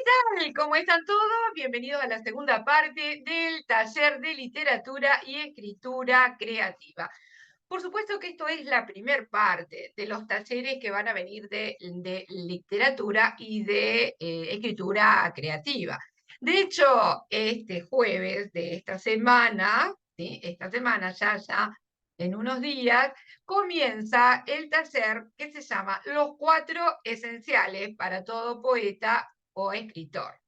tal? ¿Cómo están todos? Bienvenidos a la segunda parte del taller de literatura y escritura creativa. Por supuesto que esto es la primer parte de los talleres que van a venir de literatura y de escritura creativa. De hecho, este jueves de esta semana, ¿sí? Esta semana ya en unos días, comienza el taller que se llama Los cuatro esenciales para todo poeta o escritor,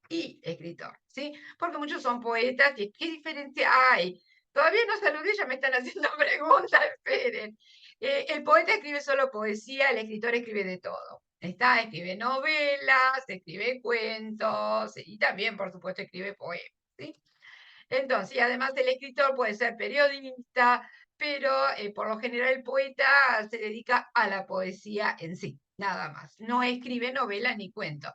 y escritor, ¿sí? Porque muchos son poetas y ¿qué diferencia hay? Todavía no saludé, ya me están haciendo preguntas, esperen. El poeta escribe solo poesía, el escritor escribe de todo. Escribe novelas, escribe cuentos y también, por supuesto, escribe poemas, ¿sí? Entonces, y además el escritor puede ser periodista, pero por lo general el poeta se dedica a la poesía en sí, nada más. No escribe novelas ni cuentos.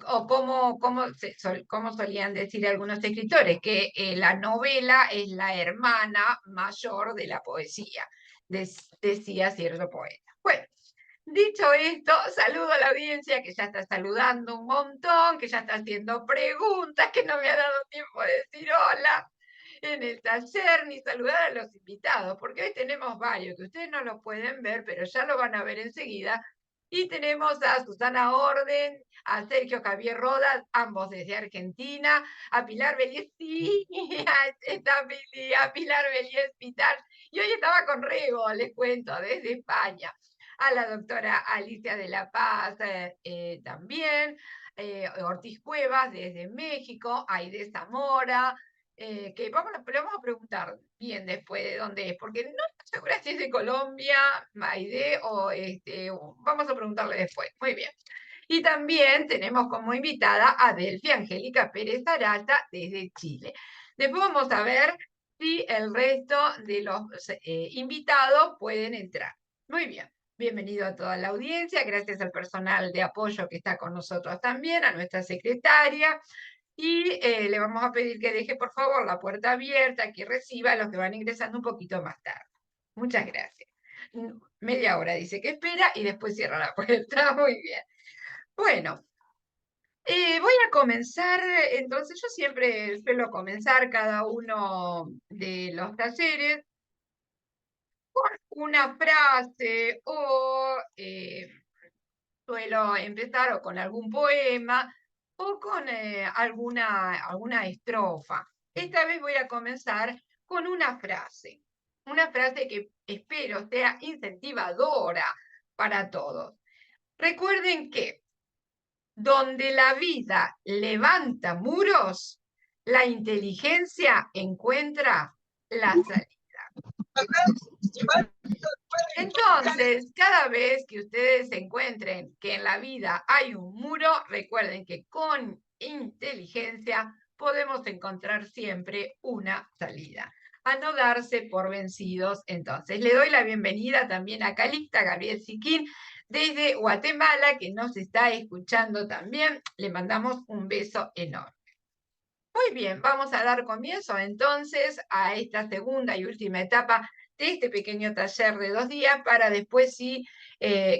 O como solían decir algunos escritores, que la novela es la hermana mayor de la poesía, decía cierto poeta. Bueno, dicho esto, saludo a la audiencia que ya está saludando un montón, que ya está haciendo preguntas, que no me ha dado tiempo de decir hola en el taller, ni saludar a los invitados, porque hoy tenemos varios, que ustedes no los pueden ver, pero ya lo van a ver enseguida. Y tenemos a Susana Orden, a Sergio Javier Rodas, ambos desde Argentina, a Pilar Belies, sí, a Pilar Belies Pitar, y hoy estaba con Rego, les cuento, desde España, a la doctora Alicia de la Paz también, Ortiz Cuevas desde México, Aide Zamora, que le vamos a preguntar bien después de dónde es, porque no estoy segura si es de Colombia, Maide, vamos a preguntarle después. Muy bien. Y también tenemos como invitada a Delphi Angélica Pérez Arata desde Chile. Después vamos a ver si el resto de los invitados pueden entrar. Muy bien. Bienvenido a toda la audiencia, gracias al personal de apoyo que está con nosotros también, a nuestra secretaria, y le vamos a pedir que deje por favor la puerta abierta, que reciba a los que van ingresando un poquito más tarde. Muchas gracias. Media hora dice que espera y después cierra la puerta. Muy bien. Bueno, voy a comenzar, entonces yo siempre suelo comenzar cada uno de los talleres con una frase o suelo empezar o con algún poema o con alguna estrofa. Esta vez voy a comenzar con una frase que espero sea incentivadora para todos. Recuerden que donde la vida levanta muros, la inteligencia encuentra la salida. Entonces, cada vez que ustedes encuentren que en la vida hay un muro, recuerden que con inteligencia podemos encontrar siempre una salida. A no darse por vencidos. Entonces, le doy la bienvenida también a Calixta Gabriel Siquín desde Guatemala, que nos está escuchando también. Le mandamos un beso enorme. Muy bien, vamos a dar comienzo entonces a esta segunda y última etapa de este pequeño taller de 2 días para después sí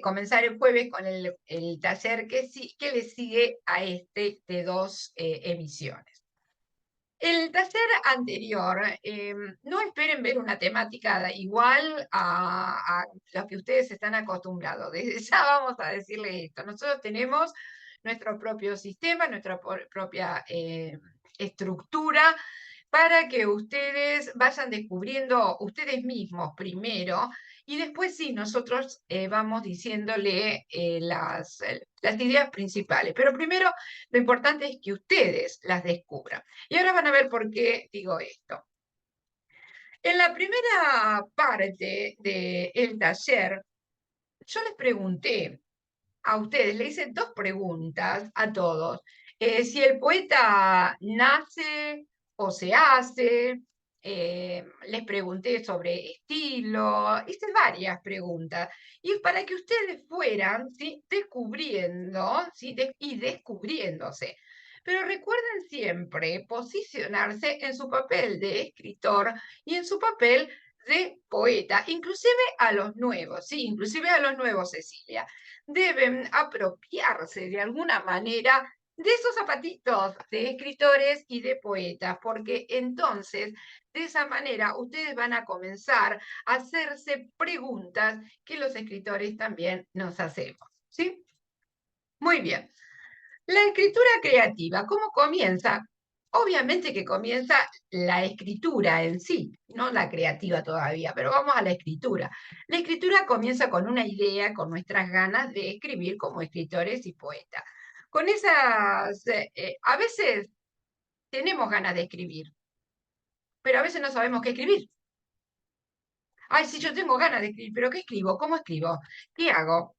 comenzar el jueves con el taller que le sigue a este de 2 emisiones. El taller anterior, no esperen ver una temática igual a lo que ustedes están acostumbrados. Desde ya vamos a decirles esto. Nosotros tenemos nuestro propio sistema, nuestra propia estructura para que ustedes vayan descubriendo ustedes mismos primero y después sí, nosotros vamos diciéndole las ideas principales. Pero primero lo importante es que ustedes las descubran. Y ahora van a ver por qué digo esto. En la primera parte del taller, yo les pregunté a ustedes, le hice 2 preguntas a todos. Si el poeta nace o se hace, les pregunté sobre estilo, hice varias preguntas. Y para que ustedes fueran, ¿sí?, descubriendo, ¿sí?, y descubriéndose. Pero recuerden siempre posicionarse en su papel de escritor y en su papel de poeta, inclusive a los nuevos, sí, inclusive a los nuevos, Cecilia, deben apropiarse de alguna manera de esos zapatitos de escritores y de poetas, porque entonces, de esa manera, ustedes van a comenzar a hacerse preguntas que los escritores también nos hacemos, ¿sí? Muy bien. La escritura creativa, ¿cómo comienza? Obviamente que comienza la escritura en sí, no la creativa todavía, pero vamos a la escritura. La escritura comienza con una idea, con nuestras ganas de escribir como escritores y poetas. Con esas, a veces tenemos ganas de escribir, pero a veces no sabemos qué escribir. Ay, sí, yo tengo ganas de escribir, pero ¿qué escribo? ¿Cómo escribo? ¿Qué hago?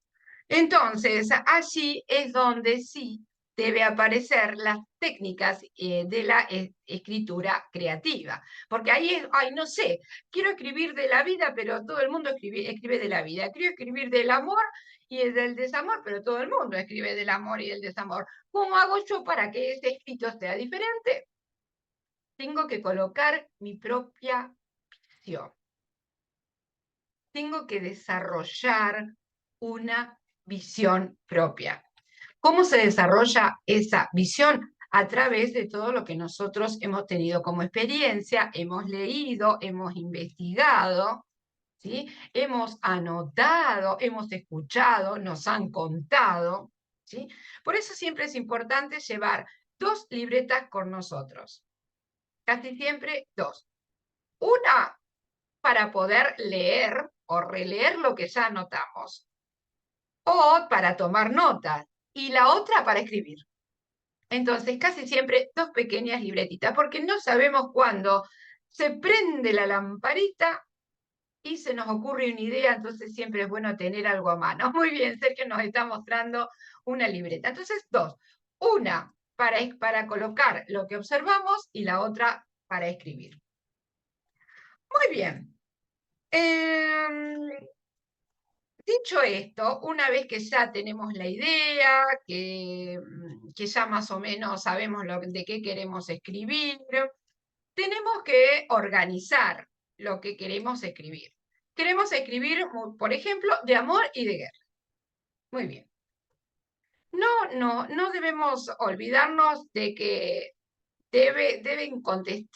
Entonces, allí es donde sí debe aparecer las técnicas de la escritura creativa. Porque ahí es, ay, no sé, quiero escribir de la vida, pero todo el mundo escribe de la vida. Quiero escribir del amor y del desamor, pero todo el mundo escribe del amor y del desamor. ¿Cómo hago yo para que ese escrito sea diferente? Tengo que colocar mi propia visión. Tengo que desarrollar una visión propia. ¿Cómo se desarrolla esa visión? A través de todo lo que nosotros hemos tenido como experiencia, hemos leído, hemos investigado, ¿sí? Hemos anotado, hemos escuchado, nos han contado, ¿sí? Por eso siempre es importante llevar 2 libretas con nosotros. Casi siempre 2. Una para poder leer o releer lo que ya anotamos, o para tomar notas, y la otra para escribir. Entonces, casi siempre 2 pequeñas libretitas, porque no sabemos cuándo se prende la lamparita y se nos ocurre una idea, entonces siempre es bueno tener algo a mano. Muy bien, Sergio nos está mostrando una libreta. Entonces, 2. Una para colocar lo que observamos y la otra para escribir. Muy bien. Dicho esto, una vez que ya tenemos la idea, que ya más o menos sabemos de qué queremos escribir, tenemos que organizar lo que queremos escribir. Queremos escribir, por ejemplo, de amor y de guerra. Muy bien. No debemos olvidarnos de que se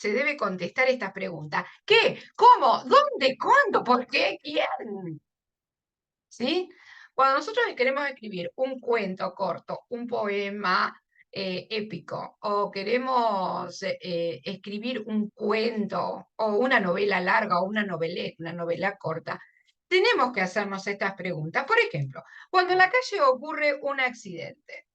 debe contestar estas preguntas. ¿Qué? ¿Cómo? ¿Dónde? ¿Cuándo? ¿Por qué? ¿Quién? ¿Sí? Cuando nosotros queremos escribir un cuento corto, un poema épico, o queremos escribir un cuento, o una novela larga, o una novela corta, tenemos que hacernos estas preguntas. Por ejemplo, cuando en la calle ocurre un accidente,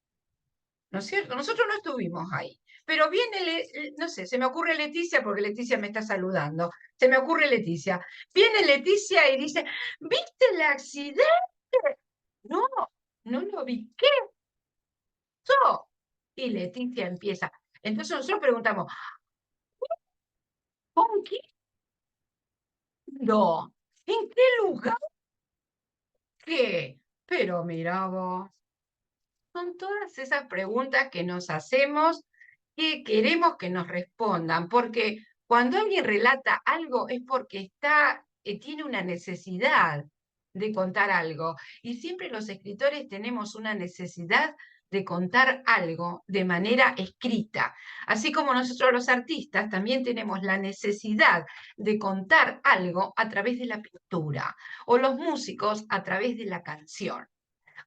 ¿no es cierto? Nosotros no estuvimos ahí, pero viene, no sé, se me ocurre Leticia, porque Leticia me está saludando, se me ocurre Leticia. Viene Leticia y dice, ¿viste el accidente? No, no lo vi. ¿Qué pasó? Y Leticia empieza. Entonces nosotros preguntamos, ¿con quién? No. ¿En qué lugar? ¿Qué? Pero mira vos, son todas esas preguntas que nos hacemos que queremos que nos respondan, porque cuando alguien relata algo es porque tiene una necesidad de contar algo. Y siempre los escritores tenemos una necesidad de contar algo de manera escrita. Así como nosotros los artistas también tenemos la necesidad de contar algo a través de la pintura, o los músicos a través de la canción.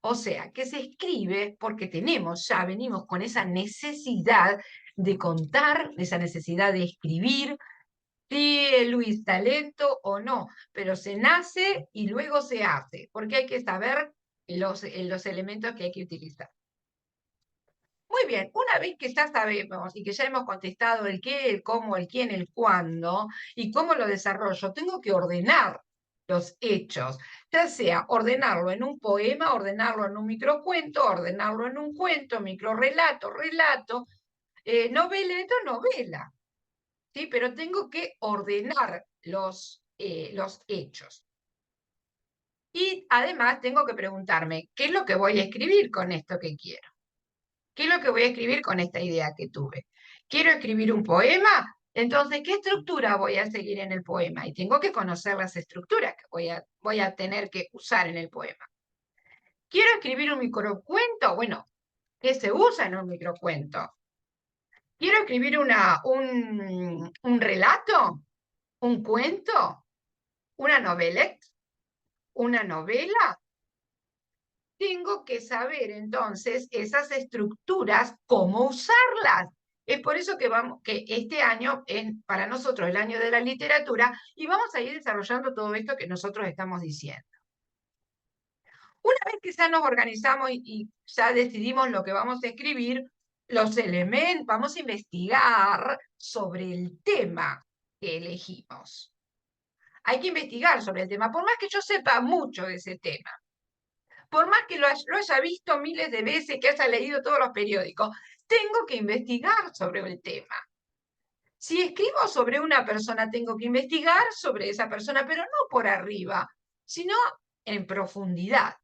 O sea, que se escribe porque venimos con esa necesidad de contar, esa necesidad de escribir, si Luis talento o no, pero se nace y luego se hace, porque hay que saber los elementos que hay que utilizar. Muy bien, una vez que ya sabemos y que ya hemos contestado el qué, el cómo, el quién, el cuándo y cómo lo desarrollo, tengo que ordenar los hechos, ya sea ordenarlo en un poema, ordenarlo en un microcuento, ordenarlo en un cuento, microrelato, relato, noveleta, novela, ¿sí? Pero tengo que ordenar los hechos. Y además tengo que preguntarme, ¿qué es lo que voy a escribir con esto que quiero? ¿Qué es lo que voy a escribir con esta idea que tuve? ¿Quiero escribir un poema? Entonces, ¿qué estructura voy a seguir en el poema? Y tengo que conocer las estructuras que voy a tener que usar en el poema. ¿Quiero escribir un microcuento? Bueno, ¿qué se usa en un microcuento? ¿Quiero escribir un relato? ¿Un cuento? ¿Una novela? ¿Una novela? Tengo que saber entonces esas estructuras, cómo usarlas. Es por eso que este año es para nosotros el año de la literatura y vamos a ir desarrollando todo esto que nosotros estamos diciendo. Una vez que ya nos organizamos y ya decidimos lo que vamos a escribir, los elementos, vamos a investigar sobre el tema que elegimos. Hay que investigar sobre el tema, por más que yo sepa mucho de ese tema. Por más que lo haya visto miles de veces, que haya leído todos los periódicos, tengo que investigar sobre el tema. Si escribo sobre una persona, tengo que investigar sobre esa persona, pero no por arriba, sino en profundidad,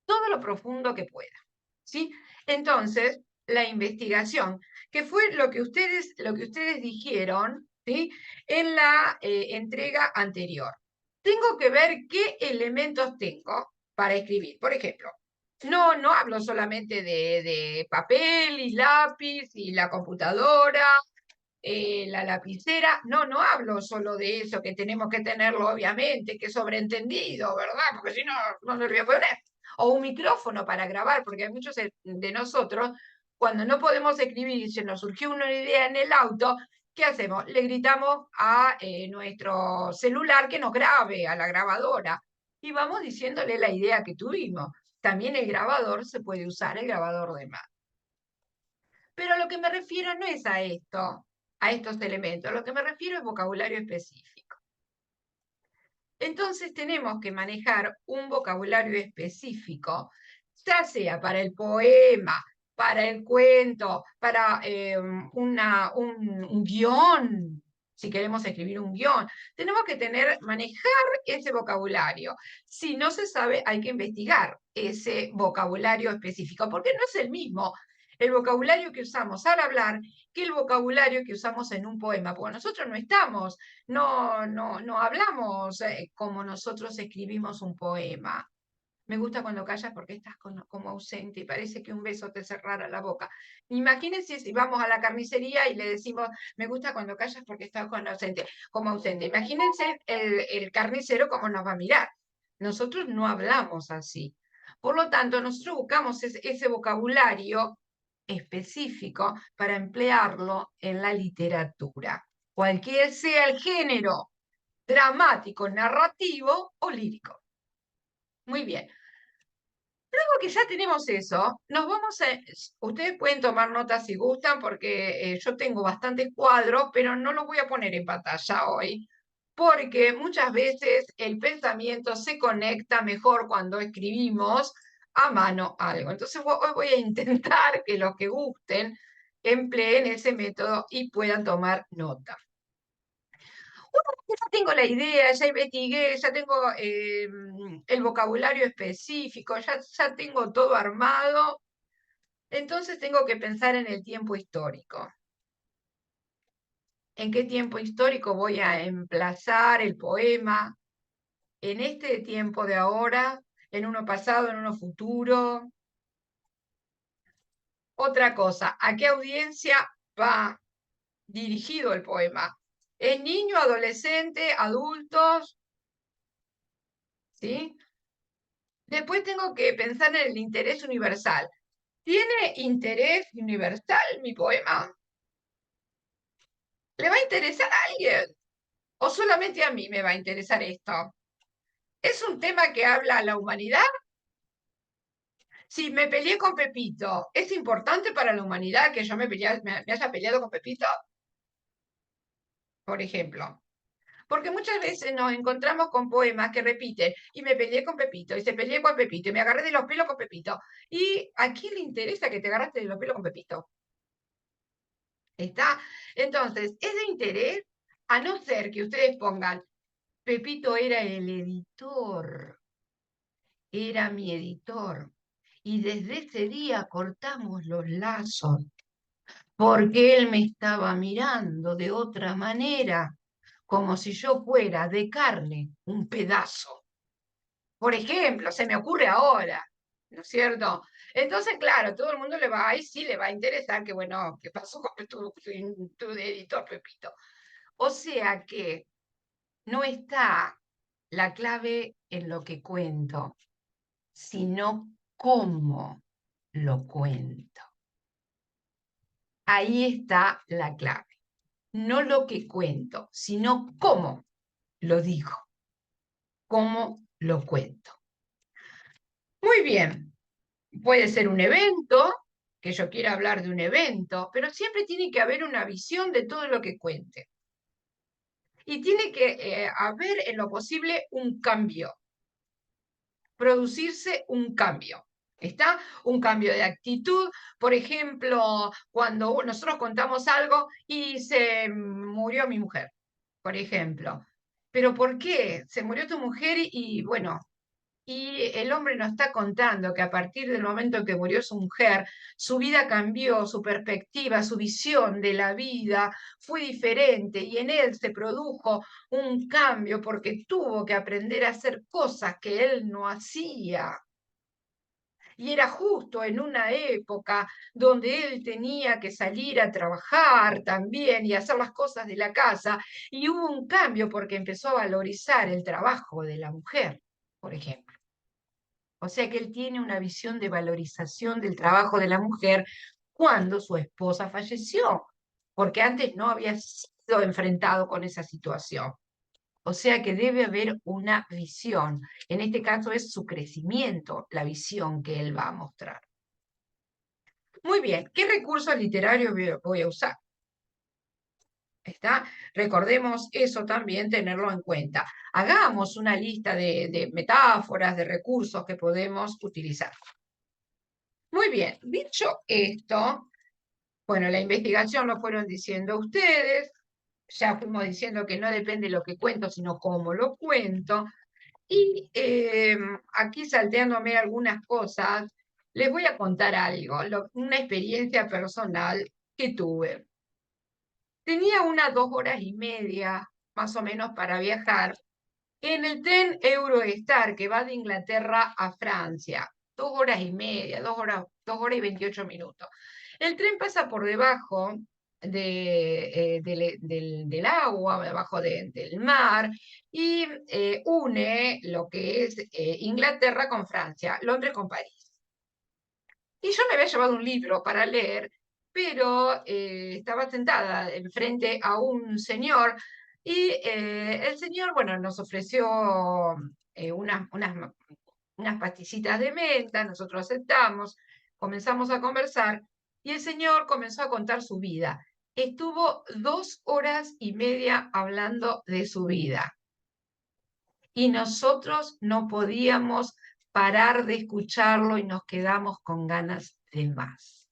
todo lo profundo que pueda. ¿Sí? Entonces, la investigación, que fue lo que ustedes dijeron, ¿sí? En la entrega anterior. Tengo que ver qué elementos tengo para escribir. Por ejemplo, no hablo solamente de papel y lápiz y la computadora, la lapicera. No hablo solo de eso, que tenemos que tenerlo, obviamente, que es sobreentendido, ¿verdad? Porque si no, no se lo voy a poner. O un micrófono para grabar, porque hay muchos de nosotros, cuando no podemos escribir y se nos surgió una idea en el auto, ¿qué hacemos? Le gritamos a nuestro celular que nos grabe, a la grabadora, y vamos diciéndole la idea que tuvimos. También el grabador se puede usar, el grabador de mano. Pero a lo que me refiero no es a esto, a estos elementos, a lo que me refiero es vocabulario específico. Entonces tenemos que manejar un vocabulario específico, ya sea para el poema, para el cuento, para un guión, si queremos escribir un guión. Tenemos que manejar ese vocabulario. Si no se sabe, hay que investigar ese vocabulario específico, porque no es el mismo el vocabulario que usamos al hablar que el vocabulario que usamos en un poema, porque nosotros no hablamos como nosotros escribimos un poema. Me gusta cuando callas porque estás como ausente y parece que un beso te cerrara la boca. Imagínense si vamos a la carnicería y le decimos, me gusta cuando callas porque estás como ausente. Imagínense el carnicero cómo nos va a mirar. Nosotros no hablamos así. Por lo tanto, nosotros buscamos ese vocabulario específico para emplearlo en la literatura, cualquier sea el género, dramático, narrativo o lírico. Muy bien. Luego que ya tenemos eso, ustedes pueden tomar notas si gustan, porque yo tengo bastantes cuadros, pero no los voy a poner en pantalla hoy, porque muchas veces el pensamiento se conecta mejor cuando escribimos a mano algo. Entonces hoy voy a intentar que los que gusten empleen ese método y puedan tomar nota. Ya tengo la idea, ya investigué, ya tengo el vocabulario específico, ya tengo todo armado, entonces tengo que pensar en el tiempo histórico. ¿En qué tiempo histórico voy a emplazar el poema? ¿En este tiempo de ahora? ¿En uno pasado? ¿En uno futuro? Otra cosa, ¿a qué audiencia va dirigido el poema? ¿Es niño, adolescente, adultos? ¿Sí? Después tengo que pensar en el interés universal. ¿Tiene interés universal mi poema? ¿Le va a interesar a alguien? ¿O solamente a mí me va a interesar esto? ¿Es un tema que habla a la humanidad? Si me peleé con Pepito, ¿es importante para la humanidad que yo me haya peleado con Pepito? Por ejemplo. Porque muchas veces nos encontramos con poemas que repiten, y me peleé con Pepito, y se peleé con Pepito, y me agarré de los pelos con Pepito. ¿Y a quién le interesa que te agarraste de los pelos con Pepito? ¿Está? Entonces, es de interés, a no ser que ustedes pongan, Pepito era el editor, era mi editor, y desde ese día cortamos los lazos, porque él me estaba mirando de otra manera, como si yo fuera de carne, un pedazo. Por ejemplo, se me ocurre ahora, ¿no es cierto? Entonces, claro, todo el mundo le va, y sí le va a interesar que, bueno, ¿qué pasó con tu dedito, Pepito? O sea que no está la clave en lo que cuento, sino cómo lo cuento. Ahí está la clave. No lo que cuento, sino cómo lo digo, cómo lo cuento. Muy bien, puede ser un evento, que yo quiera hablar de un evento, pero siempre tiene que haber una visión de todo lo que cuente. Y tiene que haber en lo posible un cambio, producirse un cambio. ¿Está? Un cambio de actitud. Por ejemplo, cuando nosotros contamos algo y se murió mi mujer, por ejemplo. ¿Pero por qué? Se murió tu mujer y bueno, y el hombre nos está contando que a partir del momento en que murió su mujer, su vida cambió, su perspectiva, su visión de la vida fue diferente y en él se produjo un cambio porque tuvo que aprender a hacer cosas que él no hacía. Y era justo en una época donde él tenía que salir a trabajar también y hacer las cosas de la casa, y hubo un cambio porque empezó a valorizar el trabajo de la mujer, por ejemplo. O sea que él tiene una visión de valorización del trabajo de la mujer cuando su esposa falleció, porque antes no había sido enfrentado con esa situación. O sea que debe haber una visión. En este caso es su crecimiento, la visión que él va a mostrar. Muy bien, ¿qué recursos literarios voy a usar? ¿Está? Recordemos eso también, tenerlo en cuenta. Hagamos una lista de metáforas, de recursos que podemos utilizar. Muy bien, dicho esto, bueno, la investigación lo fueron diciendo ustedes, ya fuimos diciendo que no depende de lo que cuento, sino cómo lo cuento. Y aquí salteándome algunas cosas, les voy a contar algo, una experiencia personal que tuve. Tenía unas 2 horas y media, más o menos, para viajar en el tren Eurostar que va de Inglaterra a Francia. 2 horas y media, 2 horas y 28 minutos. El tren pasa por debajo del agua, debajo del mar, y une lo que es Inglaterra con Francia, Londres con París. Y yo me había llevado un libro para leer, pero estaba sentada enfrente a un señor y el señor, bueno, nos ofreció unas pastillitas de menta, nosotros aceptamos, comenzamos a conversar y el señor comenzó a contar su vida. Estuvo 2 horas y media hablando de su vida y nosotros no podíamos parar de escucharlo y nos quedamos con ganas de más.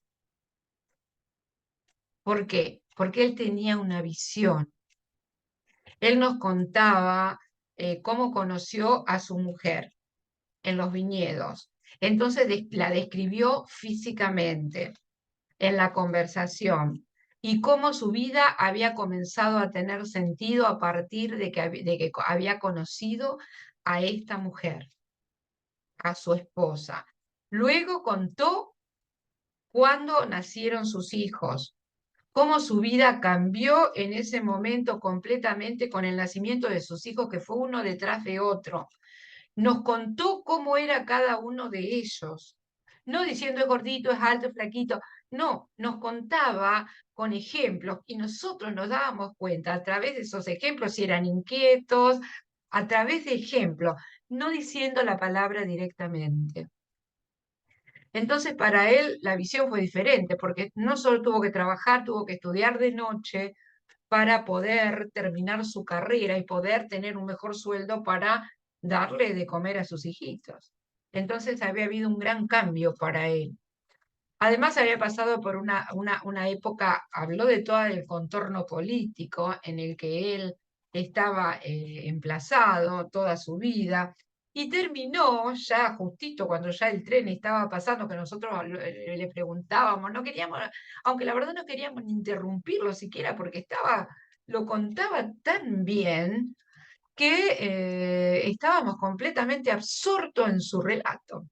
¿Por qué? Porque él tenía una visión. Él nos contaba cómo conoció a su mujer en los viñedos. Entonces la describió físicamente en la conversación y cómo su vida había comenzado a tener sentido a partir de que había conocido a esta mujer, a su esposa. Luego contó cuándo nacieron sus hijos, cómo su vida cambió en ese momento completamente con el nacimiento de sus hijos, que fue uno detrás de otro. Nos contó cómo era cada uno de ellos, no diciendo es gordito, es alto, es flaquito, no, nos contaba con ejemplos y nosotros nos dábamos cuenta a través de esos ejemplos si eran inquietos, a través de ejemplos, no diciendo la palabra directamente. Entonces, para él la visión fue diferente, porque no solo tuvo que trabajar, tuvo que estudiar de noche para poder terminar su carrera y poder tener un mejor sueldo para darle de comer a sus hijitos. Entonces había habido un gran cambio para él. Además había pasado por una época, habló de todo el contorno político en el que él estaba emplazado toda su vida, y terminó ya justito cuando ya el tren estaba pasando, que nosotros le preguntábamos, no queríamos, aunque la verdad no queríamos ni interrumpirlo siquiera porque lo contaba tan bien que estábamos completamente absortos en su relato.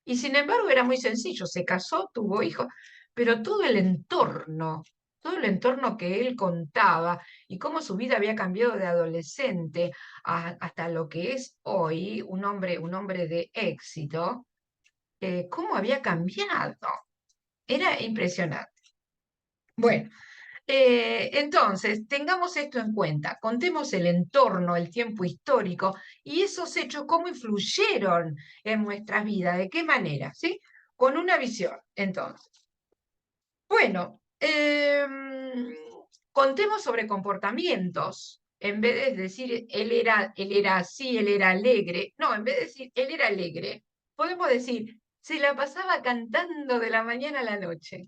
Y sin embargo era muy sencillo, se casó, tuvo hijos, pero todo el entorno que él contaba y cómo su vida había cambiado de adolescente hasta lo que es hoy un hombre de éxito, cómo había cambiado. Era impresionante. Bueno, entonces, tengamos esto en cuenta, contemos el entorno, el tiempo histórico y esos hechos, cómo influyeron en nuestras vidas, de qué manera, ¿sí? Con una visión, entonces. Bueno, contemos sobre comportamientos. En vez de decir él era así, él era alegre, no, en vez de decir él era alegre, podemos decir, se la pasaba cantando de la mañana a la noche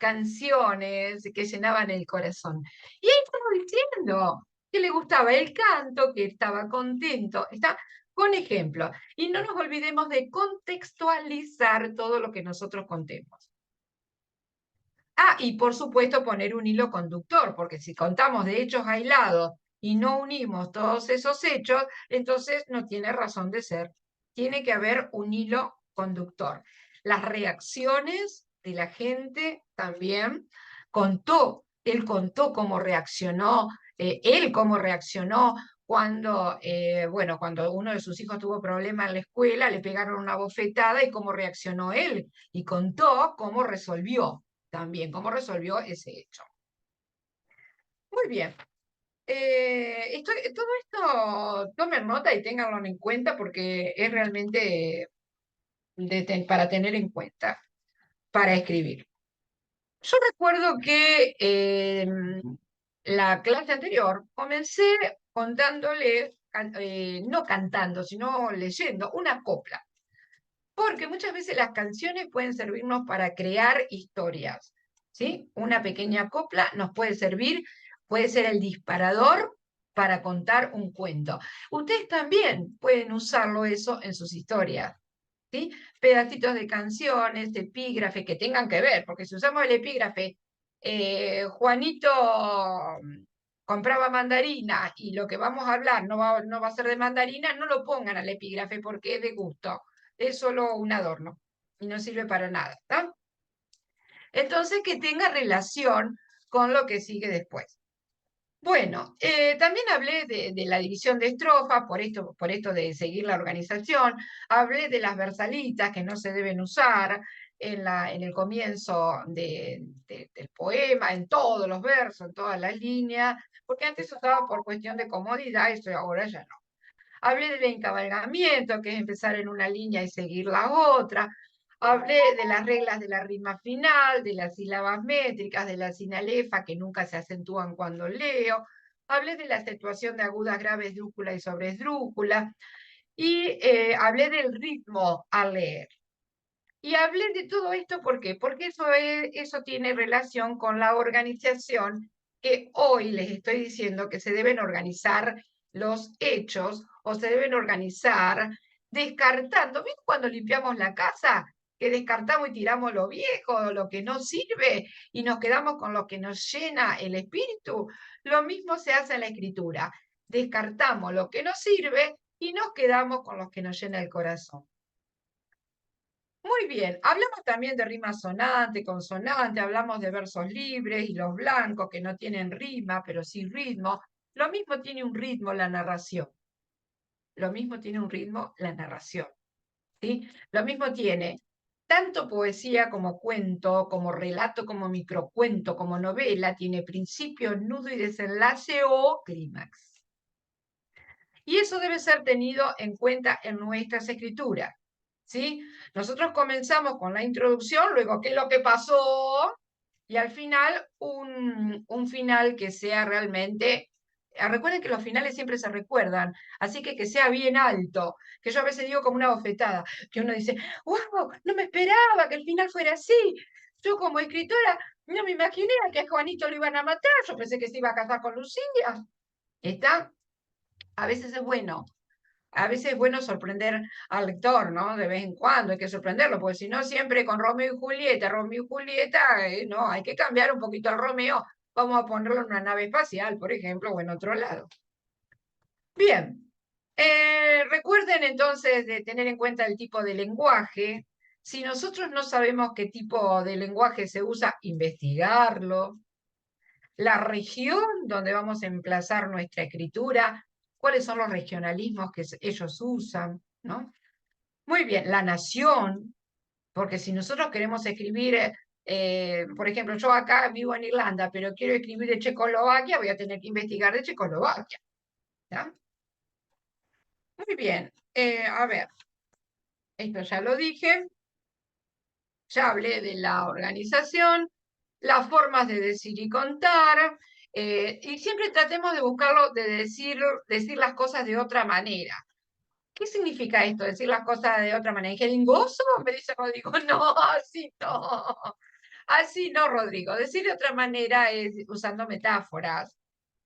canciones que llenaban el corazón. Y ahí estamos diciendo que le gustaba el canto, que estaba contento, está con ejemplo. Y no nos olvidemos de contextualizar todo lo que nosotros contemos. Ah, y por supuesto poner un hilo conductor, porque si contamos de hechos aislados y no unimos todos esos hechos, entonces no tiene razón de ser. Tiene que haber un hilo conductor. Las reacciones de la gente también él contó cómo reaccionó, él cómo reaccionó cuando, bueno, cuando uno de sus hijos tuvo problemas en la escuela, le pegaron una bofetada y cómo reaccionó él, y contó cómo resolvió también, cómo resolvió ese hecho. Muy bien. Todo esto tomen nota y ténganlo en cuenta porque es realmente para tener en cuenta, para escribir. Yo recuerdo que la clase anterior comencé contándole, no cantando, sino leyendo una copla. Porque muchas veces las canciones pueden servirnos para crear historias, ¿sí? Una pequeña copla nos puede servir, puede ser el disparador para contar un cuento. Ustedes también pueden usarlo eso en sus historias, ¿sí? Pedacitos de canciones, epígrafes que tengan que ver, porque si usamos el epígrafe, Juanito compraba mandarina y lo que vamos a hablar no va a ser de mandarina, no lo pongan al epígrafe porque es de gusto, es solo un adorno y no sirve para nada, ¿tá? Entonces que tenga relación con lo que sigue después. Bueno, también hablé de la división de estrofas, por esto de seguir la organización, hablé de las versalitas que no se deben usar en el comienzo del poema, en todos los versos, en todas las líneas, porque antes se usaba por cuestión de comodidad, eso ahora ya no. Hablé del encabalgamiento, que es empezar en una línea y seguir la otra. Hablé de las reglas de la rima final, de las sílabas métricas, de la sinalefa, que nunca se acentúan cuando leo. Hablé de la acentuación de agudas, graves, drúcula y sobresdrúcula. Y hablé del ritmo al leer. Y hablé de todo esto, ¿por qué? Porque eso tiene relación con la organización que hoy les estoy diciendo que se deben organizar los hechos o se deben organizar descartando. ¿Ven cuando limpiamos la casa? Que descartamos y tiramos lo viejo, lo que no sirve, y nos quedamos con lo que nos llena el espíritu. Lo mismo se hace en la escritura. Descartamos lo que nos sirve y nos quedamos con lo que nos llena el corazón. Muy bien, hablamos también de rima sonante, consonante, hablamos de versos libres y los blancos que no tienen rima, pero sí ritmo. Lo mismo tiene un ritmo la narración. Lo mismo tiene un ritmo la narración. ¿Sí? Lo mismo tiene tanto poesía como cuento, como relato, como microcuento, como novela, tiene principio, nudo y desenlace o clímax. Y eso debe ser tenido en cuenta en nuestras escrituras. ¿Sí? Nosotros comenzamos con la introducción, luego qué es lo que pasó, y al final un final que sea realmente... Recuerden que los finales siempre se recuerdan, así que sea bien alto, que yo a veces digo como una bofetada, que uno dice, wow, no me esperaba que el final fuera así. Yo como escritora no me imaginé que a Juanito lo iban a matar, yo pensé que se iba a casar con Lucía. ¿Está? A veces es bueno A veces es bueno sorprender al lector, ¿no? De vez en cuando hay que sorprenderlo, porque si no siempre con Romeo y Julieta, no, hay que cambiar un poquito al Romeo, vamos a ponerlo en una nave espacial, por ejemplo, o en otro lado. Bien, recuerden entonces de tener en cuenta el tipo de lenguaje. Si nosotros no sabemos qué tipo de lenguaje se usa, investigarlo. La región donde vamos a emplazar nuestra escritura, cuáles son los regionalismos que ellos usan, ¿no? Muy bien, la nación, porque si nosotros queremos escribir, por ejemplo, yo acá vivo en Irlanda, pero quiero escribir de Checoslovaquia, voy a tener que investigar de Checoslovaquia. ¿Ya? Muy bien, a ver, esto ya lo dije, ya hablé de la organización, las formas de decir y contar, y siempre tratemos de buscarlo, de decir las cosas de otra manera. ¿Qué significa esto, decir las cosas de otra manera? ¿Jeringoso? Me dice Rodrigo, no, así no. Así no, Rodrigo. Decir de otra manera es usando metáforas.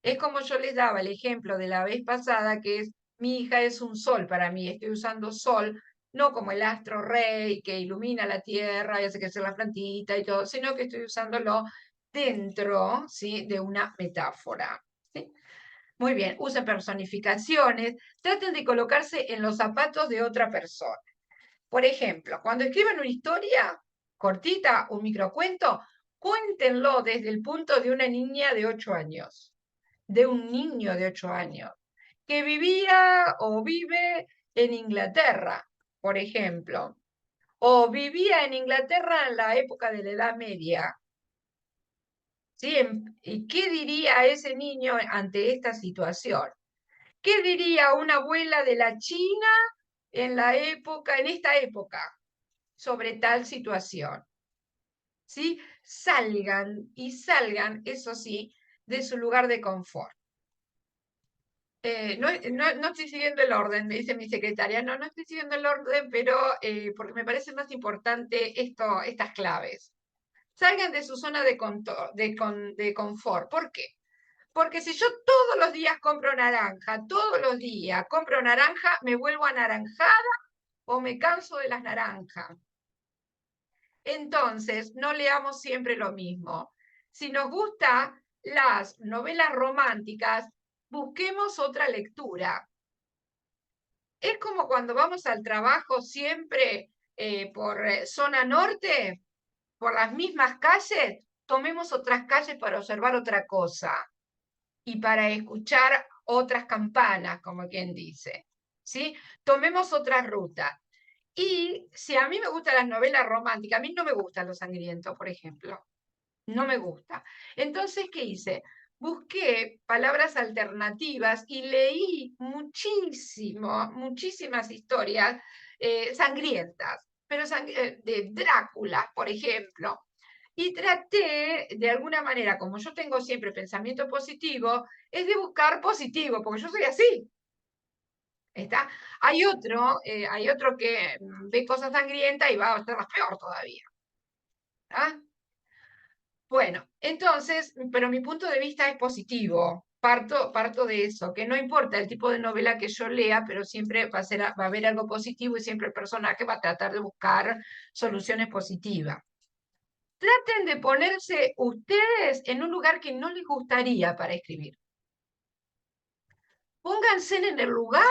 Es como yo les daba el ejemplo de la vez pasada, que es, mi hija es un sol para mí, estoy usando sol, no como el astro rey que ilumina la tierra y hace crecer la plantita y todo, sino que estoy usándolo dentro, ¿sí?, de una metáfora. ¿Sí? Muy bien, usen personificaciones, traten de colocarse en los zapatos de otra persona. Por ejemplo, cuando escriban una historia cortita, un microcuento, cuéntenlo desde el punto de una niña de 8 años, de un niño de 8 años, que vivía o vive en Inglaterra, por ejemplo, o vivía en Inglaterra en la época de la Edad Media. ¿Sí? ¿Y qué diría ese niño ante esta situación? ¿Qué diría una abuela de la China en esta época, sobre tal situación? ¿Sí? Salgan, eso sí, de su lugar de confort. No estoy siguiendo el orden, me dice mi secretaria. No estoy siguiendo el orden, pero porque me parece más importante estas claves. Salgan de su zona de confort. ¿Por qué? Porque si yo todos los días compro naranja, todos los días compro naranja, me vuelvo anaranjada o me canso de las naranjas. Entonces, no leamos siempre lo mismo. Si nos gustan las novelas románticas, busquemos otra lectura. Es como cuando vamos al trabajo siempre por zona norte, por las mismas calles, tomemos otras calles para observar otra cosa y para escuchar otras campanas, como quien dice. ¿Sí? Tomemos otra ruta. Y si a mí me gustan las novelas románticas, a mí no me gustan los sangrientos, por ejemplo. No me gusta. Entonces, ¿qué hice? Busqué palabras alternativas y leí muchísimas historias sangrientas, pero de Drácula, por ejemplo. Y traté, de alguna manera, como yo tengo siempre pensamiento positivo, es de buscar positivo, porque yo soy así. ¿Está? Hay otro que ve cosas sangrientas y va a hacerlas peor todavía. ¿Ah? Bueno, entonces, pero mi punto de vista es positivo. Parto de eso, que no importa el tipo de novela que yo lea, pero siempre va a haber algo positivo y siempre el personaje va a tratar de buscar soluciones positivas. Traten de ponerse ustedes en un lugar que no les gustaría para escribir. Pónganse en el lugar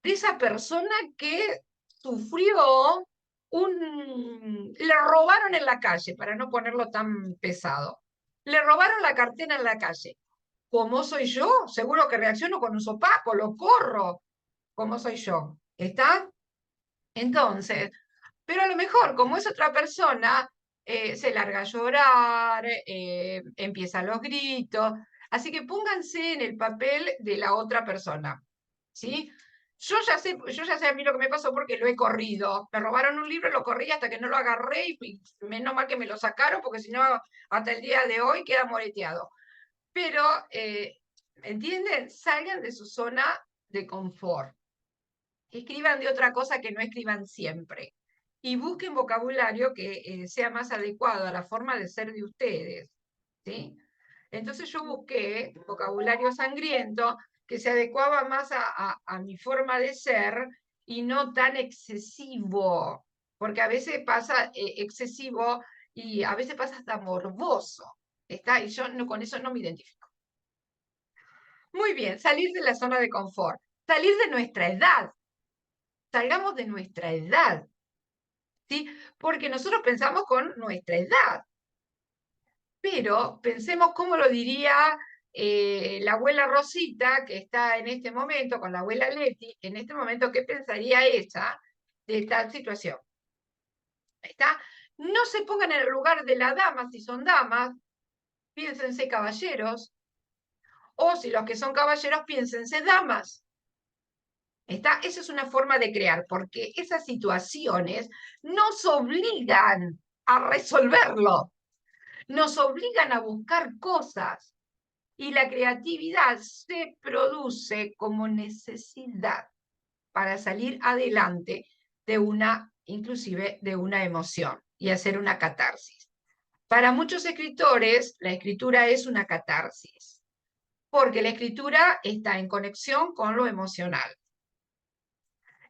de esa persona que sufrió le robaron en la calle, para no ponerlo tan pesado. Le robaron la cartera en la calle. ¿Cómo soy yo? Seguro que reacciono con un sopapo, lo corro. ¿Cómo soy yo? ¿Está? Entonces, pero a lo mejor, como es otra persona, se larga a llorar, empieza los gritos. Así que pónganse en el papel de la otra persona. ¿Sí? Yo ya sé a mí lo que me pasó porque lo he corrido. Me robaron un libro, lo corrí hasta que no lo agarré y menos mal que me lo sacaron porque si no, hasta el día de hoy queda moreteado. Pero, ¿entienden? Salgan de su zona de confort. Escriban de otra cosa que no escriban siempre. Y busquen vocabulario que sea más adecuado a la forma de ser de ustedes. ¿Sí? Entonces yo busqué vocabulario sangriento que se adecuaba más a mi forma de ser y no tan excesivo, porque a veces pasa excesivo y a veces pasa hasta morboso, ¿está? Y yo no, con eso no me identifico. Muy bien, salir de la zona de confort, salir de nuestra edad, salgamos de nuestra edad, ¿sí? Porque nosotros pensamos con nuestra edad, pero pensemos cómo lo diría la abuela Rosita, que está en este momento con la abuela Leti, en este momento, ¿qué pensaría ella de tal situación? ¿Está? No se pongan en el lugar de la dama si son damas, piénsense caballeros, o si los que son caballeros, piénsense damas. ¿Está? Esa es una forma de crear, porque esas situaciones nos obligan a resolverlo, nos obligan a buscar cosas, y la creatividad se produce como necesidad para salir adelante de una, inclusive de una emoción y hacer una catarsis. Para muchos escritores, la escritura es una catarsis, porque la escritura está en conexión con lo emocional.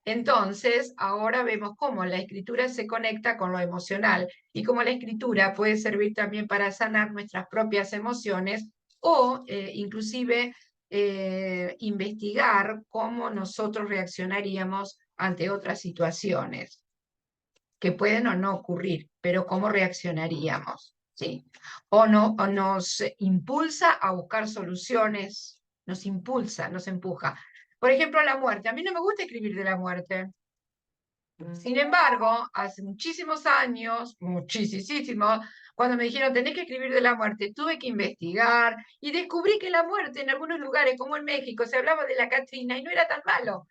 Entonces, ahora vemos cómo la escritura se conecta con lo emocional y cómo la escritura puede servir también para sanar nuestras propias emociones o inclusive investigar cómo nosotros reaccionaríamos ante otras situaciones que pueden o no ocurrir, pero cómo reaccionaríamos, ¿sí? O nos impulsa a buscar soluciones, nos impulsa, nos empuja. Por ejemplo, la muerte. A mí no me gusta escribir de la muerte. Sin embargo, hace muchísimos años, muchísimos, cuando me dijeron tenés que escribir de la muerte, tuve que investigar y descubrí que la muerte en algunos lugares, como en México, se hablaba de la Catrina y no era tan malo.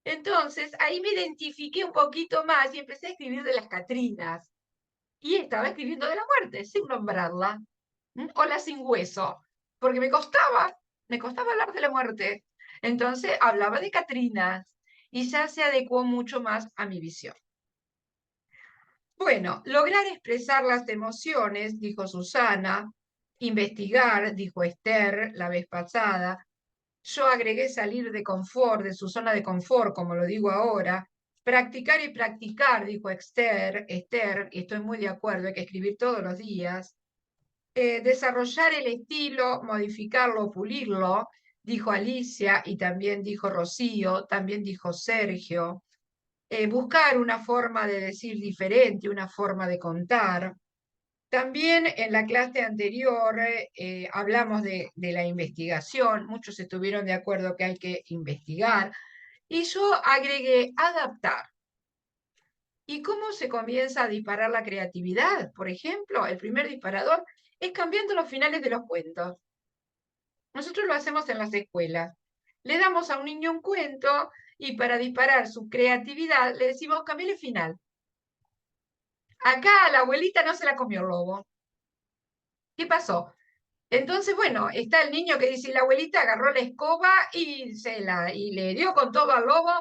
Entonces, ahí me identifiqué un poquito más y empecé a escribir de las Catrinas. Y estaba escribiendo de la muerte, sin nombrarla. O la sin hueso, porque me costaba hablar de la muerte. Entonces, hablaba de Catrinas y ya se adecuó mucho más a mi visión. Bueno, lograr expresar las emociones, dijo Susana, investigar, dijo Esther la vez pasada. Yo agregué salir de confort, de su zona de confort, como lo digo ahora. Practicar y practicar, dijo Esther, y estoy muy de acuerdo, hay que escribir todos los días. Desarrollar el estilo, modificarlo, pulirlo, dijo Alicia y también dijo Rocío, también dijo Sergio. Buscar una forma de decir diferente, una forma de contar. También en la clase anterior hablamos de la investigación, muchos estuvieron de acuerdo que hay que investigar, y yo agregué adaptar. ¿Y cómo se comienza a disparar la creatividad? Por ejemplo, el primer disparador es cambiando los finales de los cuentos. Nosotros lo hacemos en las escuelas. Le damos a un niño un cuento y para disparar su creatividad le decimos cambiale el final. Acá a la abuelita no se la comió el lobo. ¿Qué pasó? Entonces, bueno, está el niño que dice, la abuelita agarró la escoba y le dio con todo al lobo.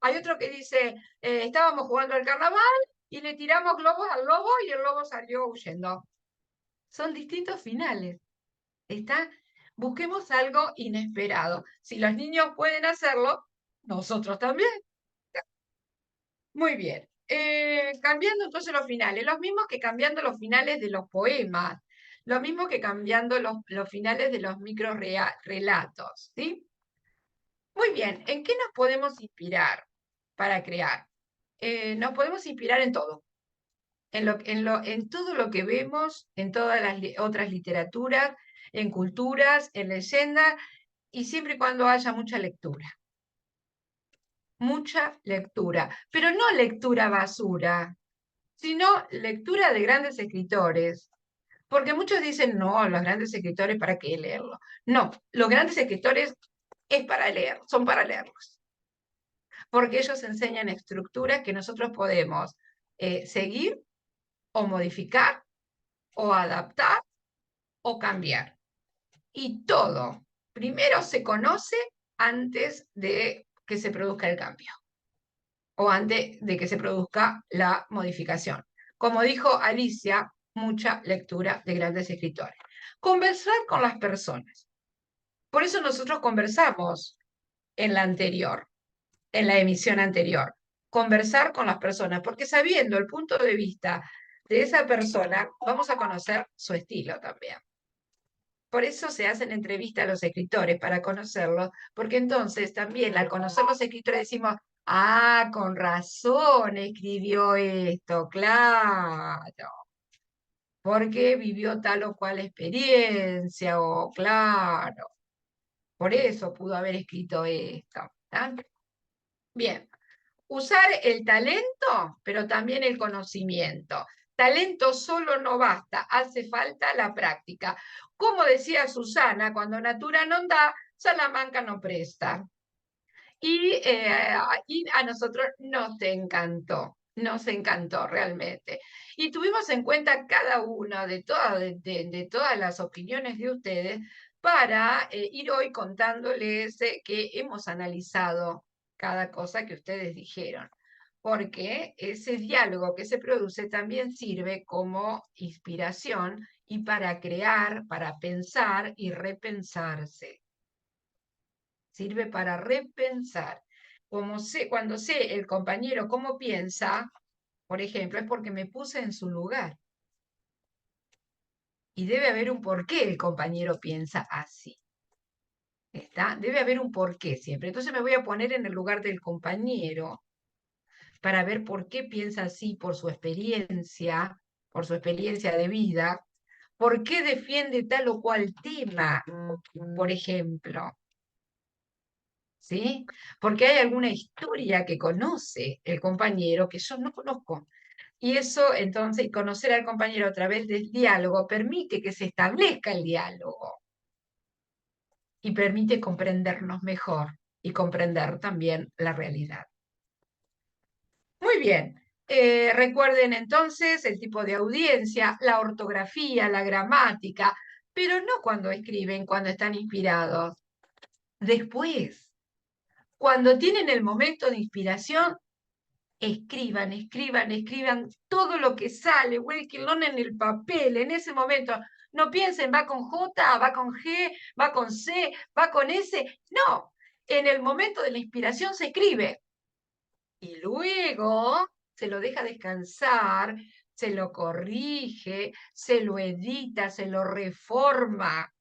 Hay otro que dice, estábamos jugando al carnaval y le tiramos globos al lobo y el lobo salió huyendo. Son distintos finales. ¿Está? Busquemos algo inesperado. Si los niños pueden hacerlo, nosotros también. Muy bien. Cambiando entonces los finales, los mismos que cambiando los finales de los poemas, lo mismo que cambiando los finales de los microrelatos, ¿sí? Muy bien, ¿en qué nos podemos inspirar para crear? Nos podemos inspirar en todo, en todo lo que vemos, en todas las otras literaturas, en culturas, en leyendas, y siempre y cuando haya mucha lectura. Mucha lectura, pero no lectura basura, sino lectura de grandes escritores. Porque muchos dicen, no, los grandes escritores, ¿para qué leerlo? No, los grandes escritores es para leer, son para leerlos. Porque ellos enseñan estructuras que nosotros podemos seguir o modificar o adaptar o cambiar. Y todo, primero se conoce antes de que se produzca el cambio o antes de que se produzca la modificación. Como dijo Alicia, mucha lectura de grandes escritores. Conversar con las personas. Por eso nosotros conversamos en la anterior, en la emisión anterior. Conversar con las personas, porque sabiendo el punto de vista de esa persona, vamos a conocer su estilo también. Por eso se hacen entrevistas a los escritores, para conocerlos, porque entonces también al conocer los escritores decimos, ah, con razón escribió esto, claro, porque vivió tal o cual experiencia, o claro, por eso pudo haber escrito esto. ¿Tá? Bien, usar el talento, pero también el conocimiento. Talento solo no basta, hace falta la práctica. Como decía Susana, cuando natura non da, Salamanca no presta. Y a nosotros nos encantó realmente. Y tuvimos en cuenta cada una de todas las opiniones de ustedes para ir hoy contándoles que hemos analizado cada cosa que ustedes dijeron, porque ese diálogo que se produce también sirve como inspiración y para crear, para pensar y repensarse. Sirve para repensar. Cuando sé el compañero cómo piensa, por ejemplo, es porque me puse en su lugar. Y debe haber un porqué el compañero piensa así. ¿Está? Debe haber un porqué siempre. Entonces me voy a poner en el lugar del compañero para ver por qué piensa así, por su experiencia de vida, por qué defiende tal o cual tema, por ejemplo. ¿Sí? Porque hay alguna historia que conoce el compañero que yo no conozco. Y eso, entonces, conocer al compañero a través del diálogo permite que se establezca el diálogo y permite comprendernos mejor y comprender también la realidad. Muy bien. Recuerden entonces el tipo de audiencia, la ortografía, la gramática, pero no cuando escriben, cuando están inspirados. Después, cuando tienen el momento de inspiración, escriban todo lo que sale, vuélquenlo en el papel, en ese momento. No piensen, va con J, va con G, va con C, va con S. No, en el momento de la inspiración se escribe. Y luego se lo deja descansar, se lo corrige, se lo edita, se lo reforma,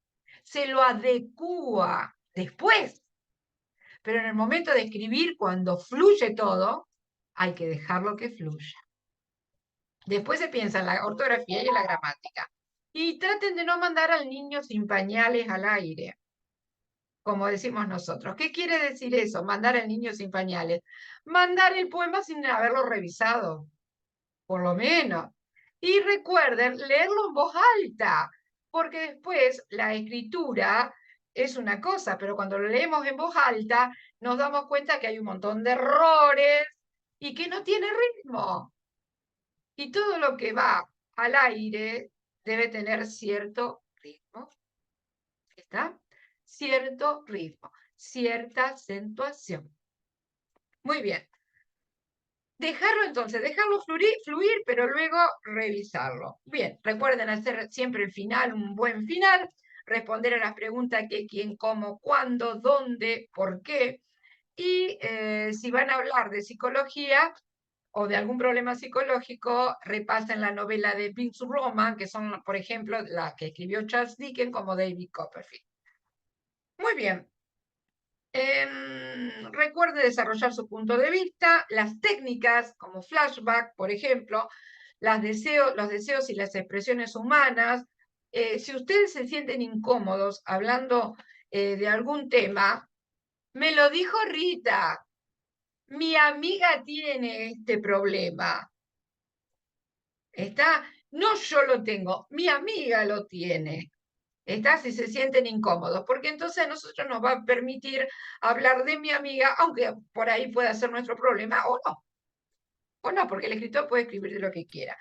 se lo adecúa después. Pero en el momento de escribir, cuando fluye todo, hay que dejarlo que fluya. Después se piensa en la ortografía y en la gramática. Y traten de no mandar al niño sin pañales al aire, como decimos nosotros. ¿Qué quiere decir eso? Mandar al niño sin pañales. Mandar el poema sin haberlo revisado, por lo menos. Y recuerden leerlo en voz alta, porque después la escritura es una cosa, pero cuando lo leemos en voz alta nos damos cuenta que hay un montón de errores y que no tiene ritmo. Y todo lo que va al aire debe tener cierto ritmo. ¿Está? Cierto ritmo, cierta acentuación. Muy bien. Dejarlo entonces, dejarlo fluir, pero luego revisarlo. Bien, recuerden hacer siempre el final, un buen final, responder a las preguntas qué, quién, cómo, cuándo, dónde, por qué. Y si van a hablar de psicología o de algún problema psicológico, repasen la novela de Pink Roman, que son, por ejemplo, la que escribió Charles Dickens como David Copperfield. Muy bien. Recuerde desarrollar su punto de vista, las técnicas como flashback, por ejemplo, los deseos y las expresiones humanas. Si ustedes se sienten incómodos hablando de algún tema, me lo dijo Rita, mi amiga tiene este problema. ¿Está? No yo lo tengo, mi amiga lo tiene. ¿Está? Si se sienten incómodos, porque entonces a nosotros nos va a permitir hablar de mi amiga, aunque por ahí pueda ser nuestro problema, o no, porque el escritor puede escribir de lo que quiera.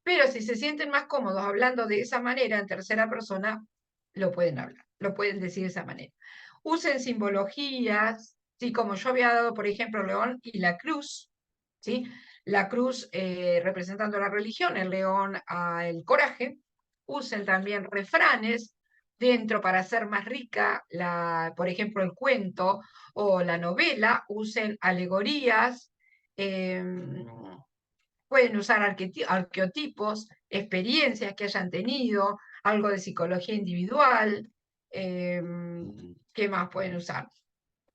Pero si se sienten más cómodos hablando de esa manera en tercera persona, lo pueden hablar, lo pueden decir de esa manera. Usen simbologías, ¿sí? Como yo había dado, por ejemplo, león y la cruz, ¿sí? La cruz representando la religión, el león el coraje. Usen también refranes, dentro para hacer más rica, por ejemplo, el cuento o la novela, usen alegorías, em, pueden usar arqueotipos, experiencias que hayan tenido, algo de psicología individual. ¿Qué más pueden usar?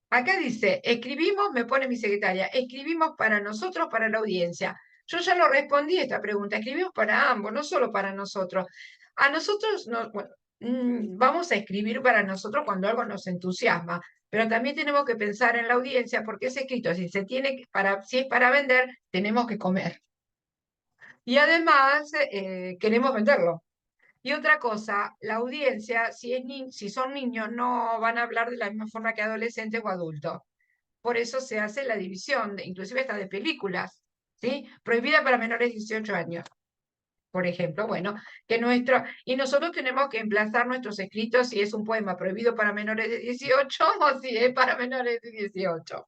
Acá dice, escribimos, me pone mi secretaria, escribimos para nosotros, para la audiencia. Yo ya lo respondí a esta pregunta, escribimos para ambos, no solo para nosotros. A nosotros, bueno, vamos a escribir para nosotros cuando algo nos entusiasma, pero también tenemos que pensar en la audiencia porque es escrito, si es para vender, tenemos que comer. Y además, queremos venderlo. Y otra cosa, la audiencia, si son niños, no van a hablar de la misma forma que adolescentes o adultos. Por eso se hace la división, inclusive hasta de películas, ¿sí? Prohibida para menores de 18 años, por ejemplo. Bueno, y nosotros tenemos que emplazar nuestros escritos si es un poema prohibido para menores de 18 o si es para menores de 18.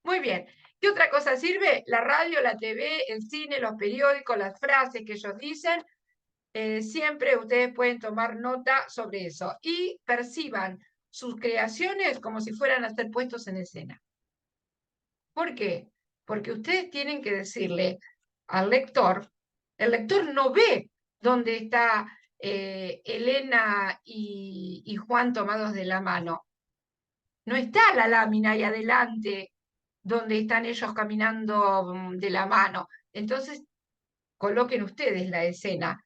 Muy bien. ¿Qué otra cosa sirve? La radio, la TV, el cine, los periódicos, las frases que ellos dicen. Siempre ustedes pueden tomar nota sobre eso y perciban sus creaciones como si fueran a ser puestos en escena. ¿Por qué? Porque ustedes tienen que decirle al lector, el lector no ve dónde está Elena y Juan tomados de la mano. No está la lámina ahí adelante donde están ellos caminando de la mano. Entonces, coloquen ustedes la escena,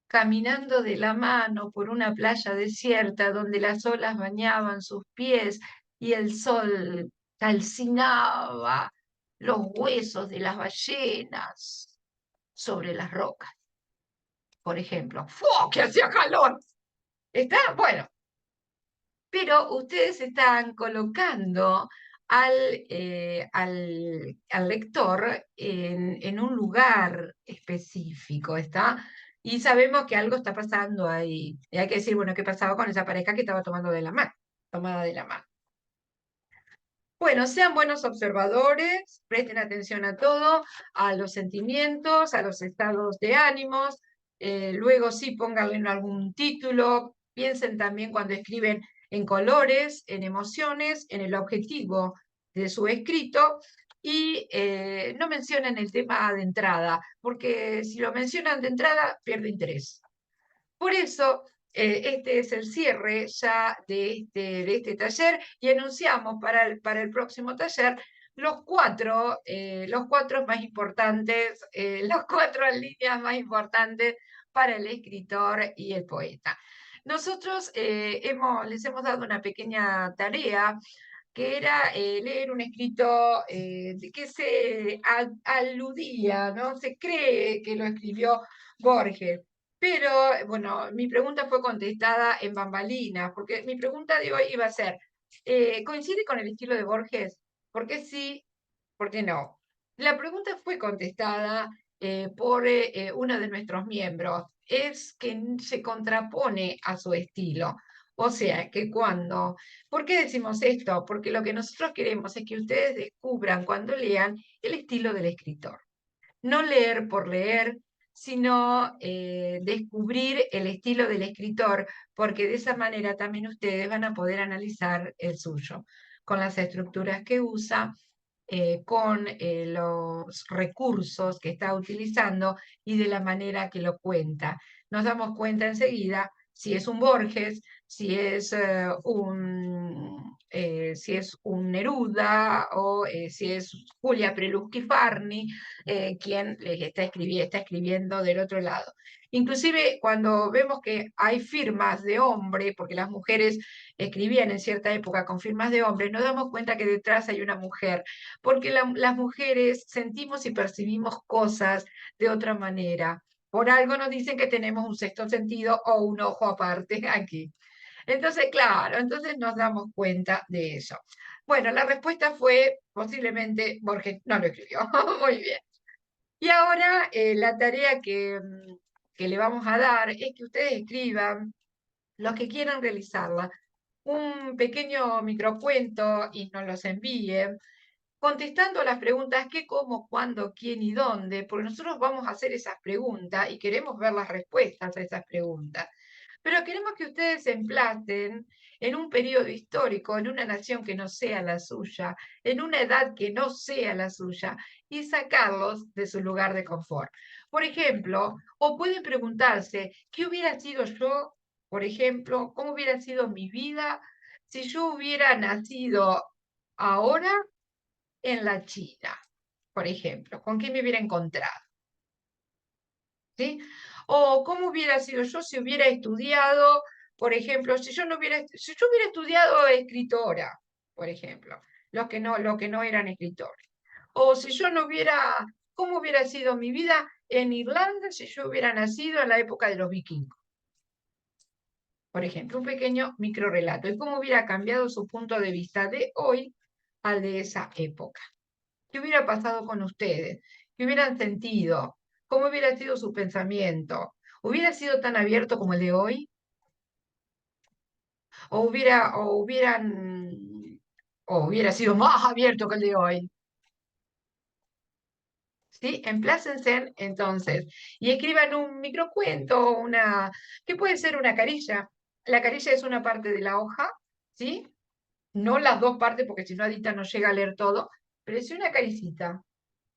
caminando de la mano por una playa desierta donde las olas bañaban sus pies y el sol calcinaba los huesos de las ballenas sobre las rocas, por ejemplo. ¡Fu! ¡Que hacía calor! ¿Está? Bueno, pero ustedes están colocando al lector en un lugar específico, ¿está? Y sabemos que algo está pasando ahí. Y hay que decir, bueno, ¿qué pasaba con esa pareja que estaba tomada de la mano? Bueno, sean buenos observadores, presten atención a todo, a los sentimientos, a los estados de ánimos, luego sí pónganle en algún título, piensen también cuando escriben en colores, en emociones, en el objetivo de su escrito y no mencionen el tema de entrada, porque si lo mencionan de entrada pierde interés. Por eso, este es el cierre ya de este taller y anunciamos para el próximo taller los cuatro más importantes, las cuatro líneas más importantes para el escritor y el poeta. Nosotros les hemos dado una pequeña tarea que era leer un escrito de que se aludía, ¿no? Se cree que lo escribió Borges. Pero, bueno, mi pregunta fue contestada en bambalinas, porque mi pregunta de hoy iba a ser, ¿coincide con el estilo de Borges? ¿Por qué sí? ¿Por qué no? La pregunta fue contestada por uno de nuestros miembros. Es que se contrapone a su estilo. O sea, que ¿por qué decimos esto? Porque lo que nosotros queremos es que ustedes descubran cuando lean el estilo del escritor. No leer por leer, sino descubrir el estilo del escritor, porque de esa manera también ustedes van a poder analizar el suyo, con las estructuras que usa, con los recursos que está utilizando y de la manera que lo cuenta. Nos damos cuenta enseguida si es un Borges, si es un Neruda o si es Julia Preluschi-Farni, quien les está escribiendo del otro lado. Inclusive cuando vemos que hay firmas de hombre, porque las mujeres escribían en cierta época con firmas de hombre, nos damos cuenta que detrás hay una mujer, porque las mujeres sentimos y percibimos cosas de otra manera. Por algo nos dicen que tenemos un sexto sentido o un ojo aparte aquí. Entonces, claro, entonces nos damos cuenta de eso. Bueno, la respuesta fue posiblemente Borges no lo escribió. Muy bien. Y ahora la tarea que le vamos a dar es que ustedes escriban, los que quieran realizarla, un pequeño microcuento y nos los envíen, contestando las preguntas qué, cómo, cuándo, quién y dónde, porque nosotros vamos a hacer esas preguntas y queremos ver las respuestas a esas preguntas. pero queremos que ustedes se emplacen en un periodo histórico, en una nación que no sea la suya, en una edad que no sea la suya, y sacarlos de su lugar de confort. Por ejemplo, o pueden preguntarse, ¿qué hubiera sido yo, por ejemplo, cómo hubiera sido mi vida si yo hubiera nacido ahora en la China, por ejemplo? ¿Con qué me hubiera encontrado? ¿Sí? O cómo hubiera sido yo si hubiera estudiado, por ejemplo, si yo hubiera estudiado escritora, por ejemplo, los que no eran escritores. O si yo no hubiera, ¿cómo hubiera sido mi vida en Irlanda si yo hubiera nacido en la época de los vikingos? Por ejemplo, un pequeño microrelato. Y cómo hubiera cambiado su punto de vista de hoy al de esa época. ¿Qué hubiera pasado con ustedes? ¿Qué hubieran sentido? ¿Cómo hubiera sido su pensamiento? ¿Hubiera sido tan abierto como el de hoy? ¿O hubiera sido más abierto que el de hoy? ¿Sí? Emplácense entonces y escriban un microcuento, ¿qué puede ser una carilla? La carilla es una parte de la hoja, ¿sí? No las dos partes, porque si no Adita no llega a leer todo, pero es una caricita,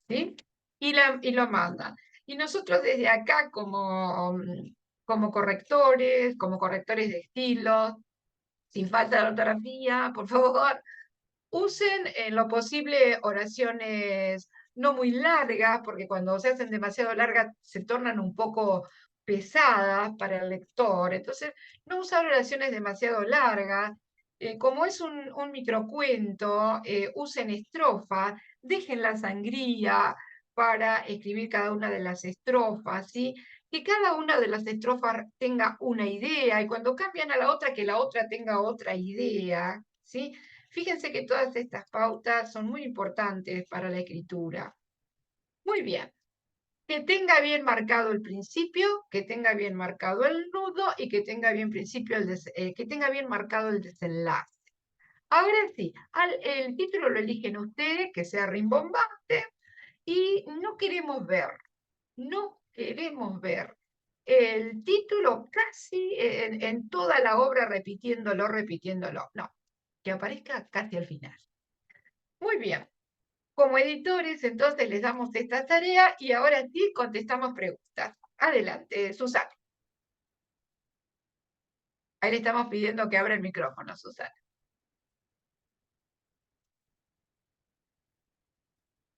¿sí? Y lo mandan. Y nosotros desde acá, como correctores de estilos, sin falta de ortografía, por favor, usen en lo posible oraciones no muy largas, porque cuando se hacen demasiado largas se tornan un poco pesadas para el lector. Entonces, no usar oraciones demasiado largas. Como es un microcuento, usen estrofas, dejen la sangría para escribir cada una de las estrofas, ¿sí? Que cada una de las estrofas tenga una idea y cuando cambian a la otra, que la otra tenga otra idea, ¿sí? Fíjense que todas estas pautas son muy importantes para la escritura. Muy bien. Que tenga bien marcado el principio, que tenga bien marcado el nudo y que tenga bien, que tenga bien marcado el desenlace. Ahora sí, el título lo eligen ustedes, que sea rimbombante, y no queremos ver el título casi en toda la obra repitiéndolo. No, que aparezca casi al final. Muy bien. Como editores, entonces les damos esta tarea y ahora sí contestamos preguntas. Adelante, Susana. Ahí le estamos pidiendo que abra el micrófono, Susana.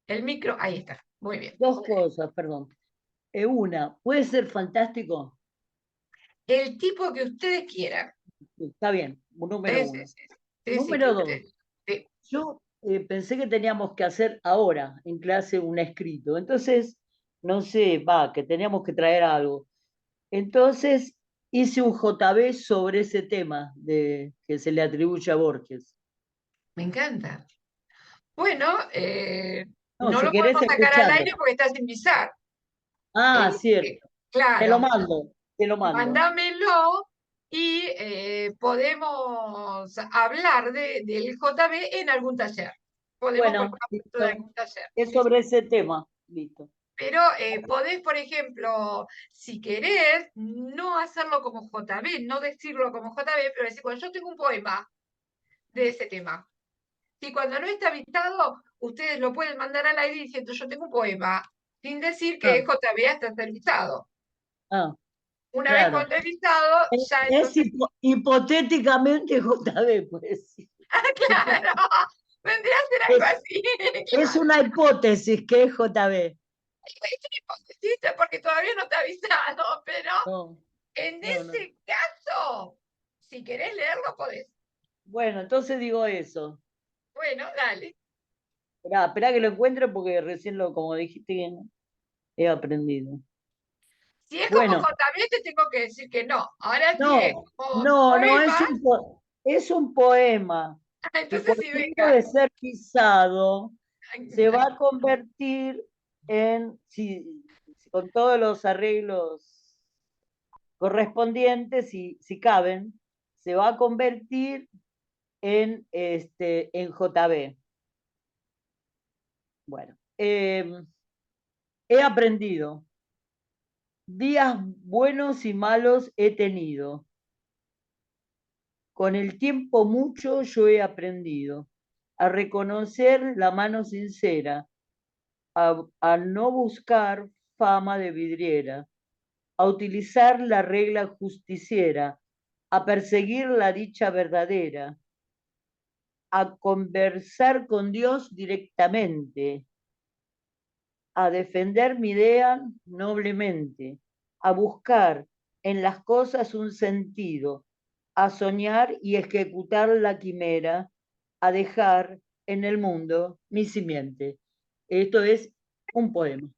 El micro, ahí está. Muy bien. Dos cosas, perdón. Una, ¿puede ser fantástico? El tipo que ustedes quieran. Está bien, número Sí, sí, uno. sí. Sí, sí, que Número ustedes. dos, Sí. yo pensé que teníamos que hacer ahora en clase un escrito. Entonces, no sé, que teníamos que traer algo. Entonces, hice un JB sobre ese tema que se le atribuye a Borges. Me encanta. Bueno, No, no si lo querés podemos sacar al escucharlo. aire porque está sin visar. Ah, Eh, cierto. eh, Te lo claro, mando, te lo mando. mándamelo y podemos hablar del JB en algún taller. Podemos Bueno, formar parte de listo. algún taller. Es Sí, sí. sobre ese tema. Listo. Pero podés, por ejemplo, si querés, no hacerlo como JB, no decirlo como JB, pero decir, bueno, yo tengo un poema de ese tema. Si cuando no está avistado, ustedes lo pueden mandar al aire diciendo, yo tengo un poema, sin decir que Ah, es JB hasta ser vistado. ah, Una vez claro. contabilizado, ya Es entonces, hipotéticamente JB, pues. claro, vendría a ser algo Es, así, es claro. una hipótesis que es JB. Es una hipótesis porque todavía no está avisado, pero No, en no, no. ese caso, si querés leerlo, podés. Bueno, entonces digo eso. Bueno, dale. Esperá que lo encuentre porque recién como dijiste, he aprendido. Si es como Bueno, JB, te tengo que decir que no. Ahora sí es no, como no, poema, es un poema que entonces sí, cuando deja venga. de ser pisado se va a convertir en, con todos los arreglos correspondientes, si caben, se va a convertir en JB. Bueno, he aprendido. Días buenos y malos he tenido. Con el tiempo mucho yo he aprendido a reconocer la mano sincera, a no buscar fama de vidriera, a utilizar la regla justiciera, a perseguir la dicha verdadera, a conversar con Dios directamente, a defender mi idea noblemente, a buscar en las cosas un sentido, a soñar y ejecutar la quimera, a dejar en el mundo mi simiente. Esto es un poema.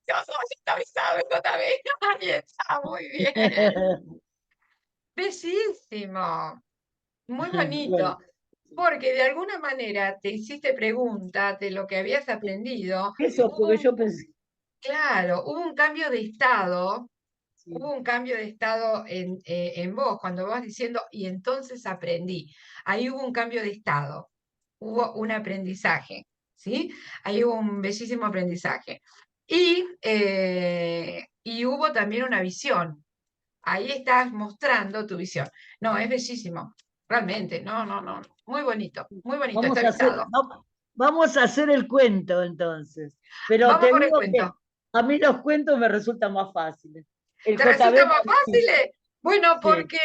Yo está avisado eso también. Ahí está, muy bien. Bellísimo. Muy Bueno, bonito. Porque de alguna manera te hiciste preguntas de lo que habías aprendido. eso Hubo porque un, yo pensé, claro, hubo un cambio de estado. sí, Hubo un cambio de estado en vos, cuando vas diciendo, y entonces aprendí. Ahí hubo un cambio de estado, hubo un aprendizaje, ¿sí? Ahí hubo un bellísimo aprendizaje. Y hubo también una visión. Ahí estás mostrando tu visión. No, es bellísimo, realmente, no, no, no. Muy bonito, está vamos a hacer, avisado. vamos a hacer el cuento entonces. Pero Vamos te con el digo que cuento. a mí los cuentos me resultan más fáciles. El ¿Te resulta JB más fácil? sí, Bueno, sí. porque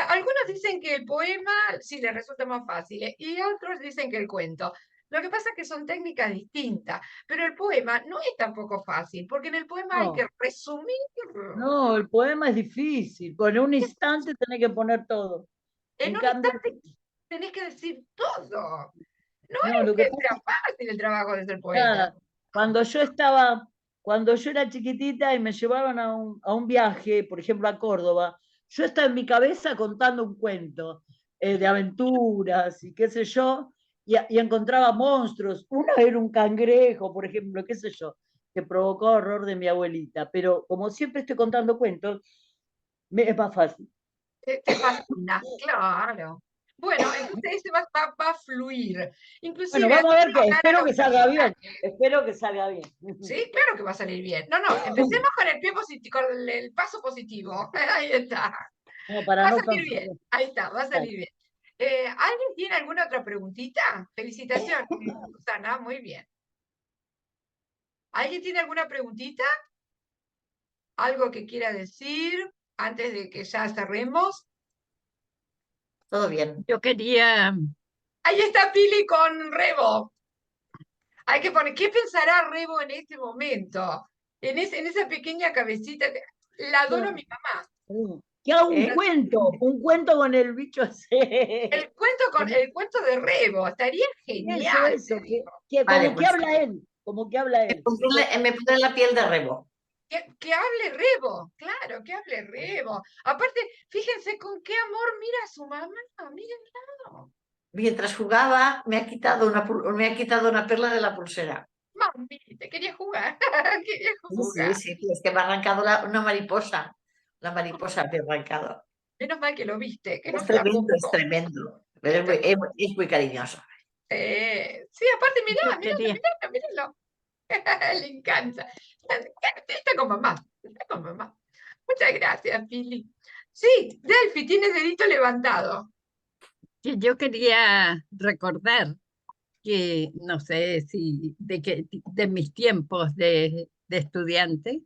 algunos dicen que el poema sí les resulta más fácil y otros dicen que el cuento. Lo que pasa es que son técnicas distintas, pero el poema no es tampoco fácil, porque en el poema hay que No, resumir. no, el poema es difícil. Con un instante tenés que poner todo. En En un cambio, instante tenés que decir todo. No no, es lo que que pasa sea es fácil el trabajo de ser que poeta. nada, cuando yo era chiquitita y me llevaban a un viaje, por ejemplo a Córdoba, yo estaba en mi cabeza contando un cuento de aventuras y qué sé yo, y encontraba monstruos. Uno era un cangrejo, por ejemplo, qué sé yo, que provocó horror de mi abuelita. Pero como siempre estoy contando cuentos, es más fácil. Te fascina, claro. Bueno, entonces ese va a fluir. Bueno, Inclusive vamos así a se ver lo que hablar a espero los que salga bien. personajes. Espero que salga bien. Sí, claro que va a salir bien. No, no, empecemos con el pie positivo, con el paso positivo. Ahí está. No, para Va a no salir bien. cansar. Ahí está, va a salir bien. ¿Alguien tiene alguna otra preguntita? Felicitaciones, Susana, muy bien. ¿Alguien tiene alguna preguntita? ¿Algo que quiera decir antes de que ya cerremos? Todo bien. Yo quería, Ahí está Pili con Rebo. Hay que poner, ¿qué pensará Rebo en este momento? En esa pequeña cabecita. La adoro a mi mamá. Que haga ¿Eh? un cuento con el bicho ese. El cuento de Rebo, estaría genial, te Eso, que, digo. que Vale, como que pues habla él, como que habla él. me puse en la piel de Rebo. Que hable Rebo, claro, que hable Rebo. Aparte, fíjense con qué amor mira a su mamá, mírenla. Mientras jugaba, me ha quitado una perla de la pulsera. Mami, te quería jugar, quería Sí, sí, jugar. sí, es que me ha arrancado una mariposa. La mariposa me ha arrancado. Menos mal que lo viste, que no Es se la tremendo, es buscó. tremendo. Pero Es tremendo. es muy cariñoso. Sí, aparte, yo mirá, mirá, quería, mirá, míralo. Le encanta. Está con mamá, está con mamá. Muchas gracias, Pili. Sí, Delphi, tiene dedito levantado. que yo quería recordar que, no sé si de mis tiempos de estudiante,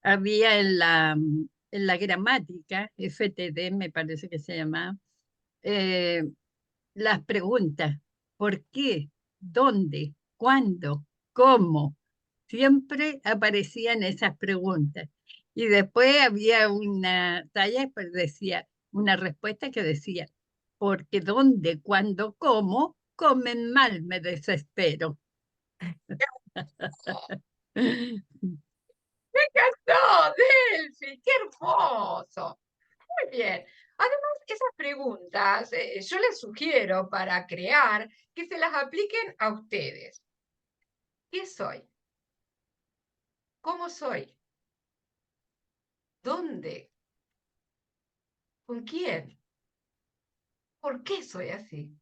había en la gramática, FTD me parece que se llama, eh, las preguntas, ¿por qué? ¿Dónde? ¿Cuándo? ¿Cómo? Siempre aparecían esas preguntas. Y después había una talla que decía, una respuesta que decía, porque dónde, cuándo, cómo, comen mal, me desespero. Me encantó, Delphi, qué hermoso. Muy bien. Además, esas preguntas yo les sugiero para crear que se las apliquen a ustedes. ¿Qué soy? ¿Cómo soy? ¿Dónde? ¿Con quién? ¿Por qué soy así?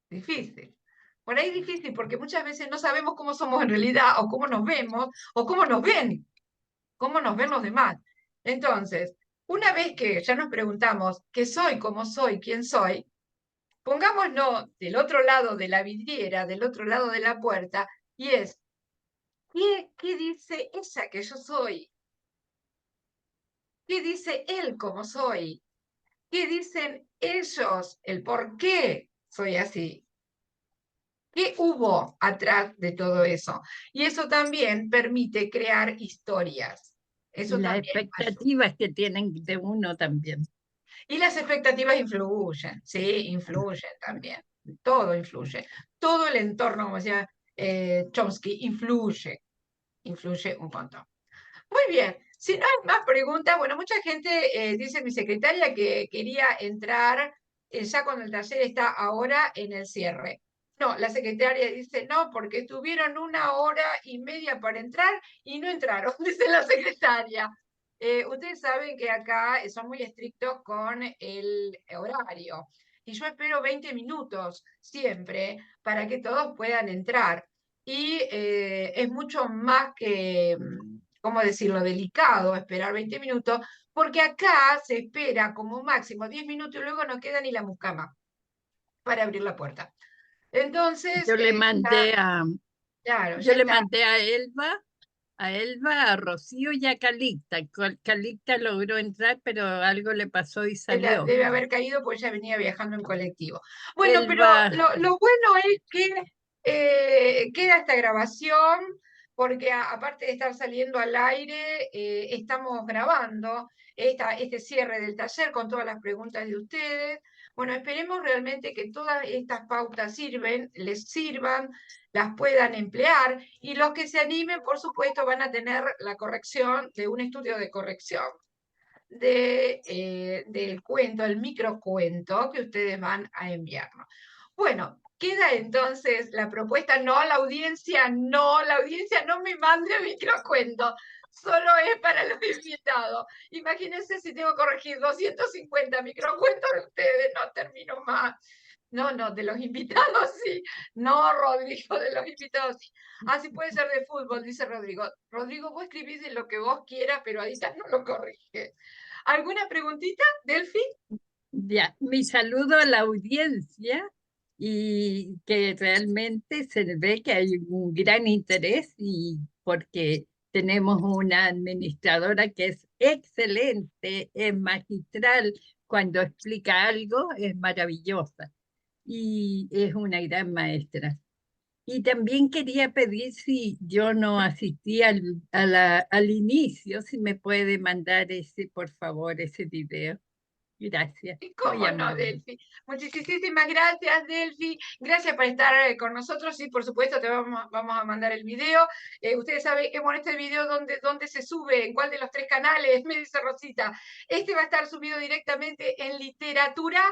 Difícil. Por ahí difícil porque muchas veces no sabemos cómo somos en realidad o cómo nos vemos o cómo nos ven los demás. Entonces, una vez que ya nos preguntamos qué soy, cómo soy, quién soy, pongámonos del otro lado de la vidriera, del otro lado de la puerta, y es, ¿qué dice ella que yo soy? ¿Qué dice él como soy? ¿Qué dicen ellos? El por qué soy así. ¿Qué hubo atrás de todo eso? Y eso también permite crear historias. Y Eso las también ayuda. expectativas que tienen de uno también. Y las expectativas influyen, sí, influyen también. Todo influye. Todo el entorno, como decía Chomsky, influye un montón. Muy bien. Si no hay más preguntas, bueno, mucha gente, dice mi secretaria, que quería entrar ya cuando el taller está ahora en el cierre. No, la secretaria dice no, porque tuvieron 1 hora y media para entrar y no entraron, dice la secretaria. Ustedes saben que acá son muy estrictos con el horario y yo espero 20 minutos siempre para que todos puedan entrar. Y es mucho más que, ¿cómo decirlo?, delicado esperar 20 minutos, porque acá se espera como máximo 10 minutos y luego no queda ni la mucama para abrir la puerta. Entonces, Yo le mandé a, claro, yo ya le está. mandé a Elba, a Rocío y a Calixta. Calixta logró entrar, pero algo le pasó y salió. Debe haber caído porque ya venía viajando en colectivo. Bueno, pero Elba, lo bueno es que queda esta grabación, porque aparte de estar saliendo al aire, estamos grabando este cierre del taller con todas las preguntas de ustedes. Bueno, esperemos realmente que todas estas pautas les sirvan, las puedan emplear, y los que se animen, por supuesto, van a tener la corrección de un estudio de corrección del cuento, el microcuento que ustedes van a enviarnos. Bueno, queda entonces la propuesta, la audiencia no me mande el microcuento, solo es para los invitados. Imagínense si tengo que corregir 250 microcuentos de ustedes, no termino más. No, de los invitados sí. No, Rodrigo, de los invitados sí. Sí puede ser de fútbol, dice Rodrigo. Rodrigo, vos escribís de lo que vos quieras, pero ahorita no lo corrige. ¿Alguna preguntita, Delphi? ya, mi saludo a la audiencia y que realmente se ve que hay un gran interés y porque tenemos una administradora que es excelente, es magistral, cuando explica algo es maravillosa y es una gran maestra. Y también quería pedir si yo no asistí al inicio, si me puede mandar ese, por favor, ese video. Gracias, muy ¿Cómo no, amable. Delphi? Muchísimas gracias, Delphi. Gracias por estar con nosotros. Sí, por supuesto, te vamos a mandar el video. Ustedes saben, bueno, este video, ¿dónde se sube? ¿En cuál de los 3 canales? Me dice Rosita. Este va a estar subido directamente en Literatura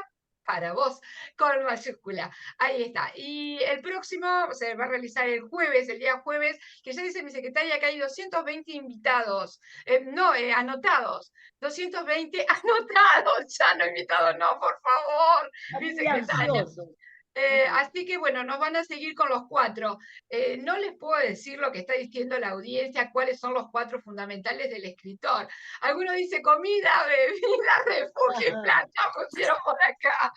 para vos, con mayúscula. Ahí está. Y el próximo se va a realizar el día jueves, que ya dice mi secretaria que hay 220 invitados, anotados. 220 anotados, ya no invitados, no, por favor, mi Muy secretaria. ansioso. Así que bueno, nos van a seguir con los 4. No les puedo decir lo que está diciendo la audiencia, cuáles son los 4 fundamentales del escritor. Alguno dice comida, bebida, refugio y planta, pusieron por acá.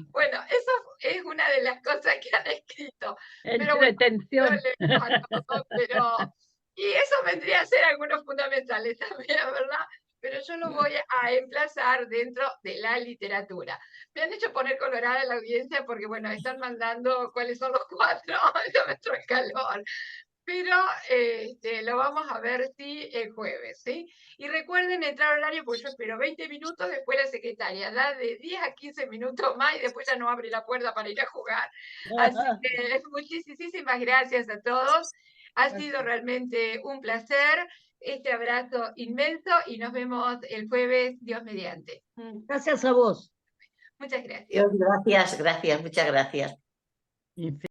Bueno, eso es una de las cosas que han escrito. Pero bueno, Entretención. y eso vendría a ser algunos fundamentales también, ¿verdad? Pero yo lo voy a emplazar dentro de la literatura. Me han hecho poner colorada la audiencia porque, bueno, están mandando cuáles son los 4, ya me entró el calor. Pero lo vamos a ver, sí, el jueves, ¿sí? Y recuerden entrar al horario, porque yo espero 20 minutos, después la secretaria da de 10 a 15 minutos más y después ya no abre la puerta para ir a jugar. Así que muchísimas gracias a todos. Ha sido realmente un placer. Este abrazo inmenso y nos vemos el jueves, Dios mediante. Gracias a vos. Muchas gracias. Dios, gracias, muchas gracias.